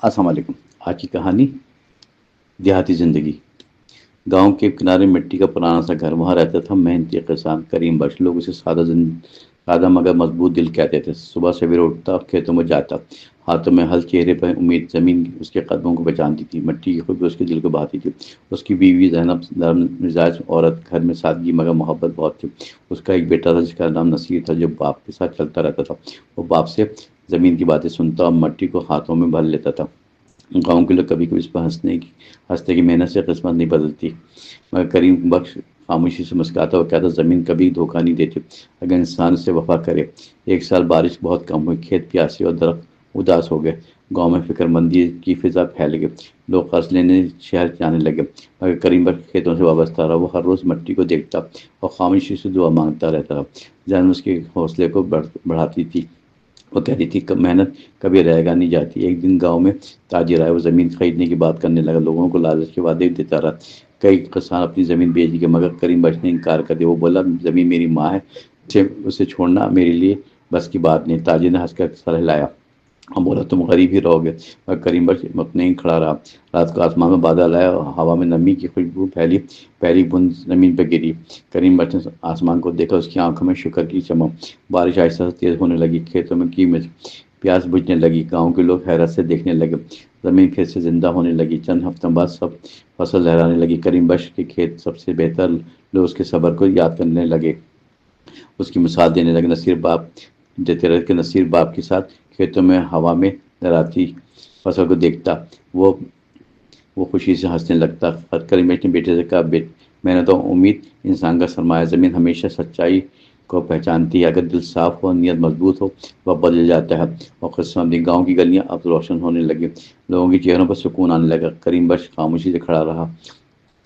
السلام علیکم۔ آج کی کہانی دیہاتی زندگی۔ گاؤں کے کنارے مٹی کا پرانا سا گھر، وہاں رہتا تھا محنتی کسان کریم بخش۔ لوگ اسے سادہ مگر مضبوط دل کہتے تھے۔ صبح سویرے اٹھتا، کھیتوں میں جاتا، ہاتھوں میں ہل، چہرے پر امید۔ زمین اس کے قدموں کو پہچانتی تھی، مٹی کی خوشبو اس کے دل کو بھاتی تھی۔ اس کی بیوی زینب نرم مزاج عورت، گھر میں سادگی مگر محبت بہت تھی۔ اس کا ایک بیٹا تھا جس کا نام نصیر تھا، جو باپ کے ساتھ چلتا رہتا تھا۔ وہ باپ سے زمین کی باتیں سنتا اور مٹی کو ہاتھوں میں بھر لیتا تھا۔ گاؤں کے لوگ کبھی کبھی اس پر ہنستے کی محنت سے قسمت نہیں بدلتی، مگر کریم بخش خاموشی سے مسکراتا اور کہتا زمین کبھی دھوکہ نہیں دیتی اگر انسان سے وفا کرے۔ ایک سال بارش بہت کم ہوئی، کھیت پیاسے اور درخت اداس ہو گئے۔ گاؤں میں فکر مندی کی فضا پھیل گئی، لوگ قرض لینے شہر جانے لگے، مگر کریم بخش کھیتوں سے وابستہ رہا۔ وہ ہر روز مٹی کو دیکھتا اور خاموشی سے دعا مانگتا رہتا رہا۔ جان اس کے حوصلے کو بڑھاتی تھی۔ وہ کہتی تھی کہ محنت کبھی رہ گا نہیں جاتی۔ ایک دن گاؤں میں تاجر آئے، وہ زمین خریدنے کی بات کرنے لگا، لوگوں کو لالچ کے وعدے دیتا رہا۔ کئی کسان اپنی زمین بیچ گئے، مگر کریم بخش نے انکار کر دیا۔ وہ بولا زمین میری ماں ہے، اسے چھوڑنا میرے لیے بس کی بات نہیں۔ تاجر نے ہنس کر سر ہلایا اور بولا تم غریب ہی رہو گے، مگر کریم بخش مطمئن کھڑا رہا۔ رات کو آسمان میں بادل آیا اور ہوا میں نمی کی خوشبو پھیلی، پہلی بوند زمین پہ گری۔ کریم بخش نے آسمان کو دیکھا، اس کی آنکھوں میں شکر کی چمک۔ بارش آہستہ سے تیز ہونے لگی، کھیتوں میں پیاس بجھنے لگی، گاؤں کے لوگ حیرت سے دیکھنے لگے۔ زمین پھر سے زندہ ہونے لگی، چند ہفتوں بعد سب فصل لہرانے لگی۔ کریم بخش کے کھیت سب سے بہتر، لوگ اس کے صبر کو یاد کرنے لگے، اس کی مثال دینے لگے۔ نصیر باپ دیتے رہے کہ نصیر باپ کے ساتھ کھیتوں میں ہوا میں لہراتی فصل کو دیکھتا، وہ خوشی سے ہنسنے لگتا۔ کریم بخش نے بیٹے سے کہا محنت و امید انسان کا سرمایہ، زمین ہمیشہ سچائی کو پہچانتی ہے، اگر دل صاف ہو، نیت مضبوط ہو، وہ بدل جاتا ہے۔ اور قسم گاؤں کی گلیاں اب روشن ہونے لگی، لوگوں کے چہروں پر سکون آنے لگا۔ کریم بخش خاموشی سے کھڑا رہا،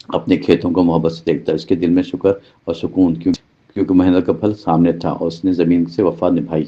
اپنے کھیتوں کو محبت سے دیکھتا، اس کے دل میں شکر اور سکون، کیونکہ محنت کا پھل سامنے تھا اور اس نے زمین سے وفا نبھائی۔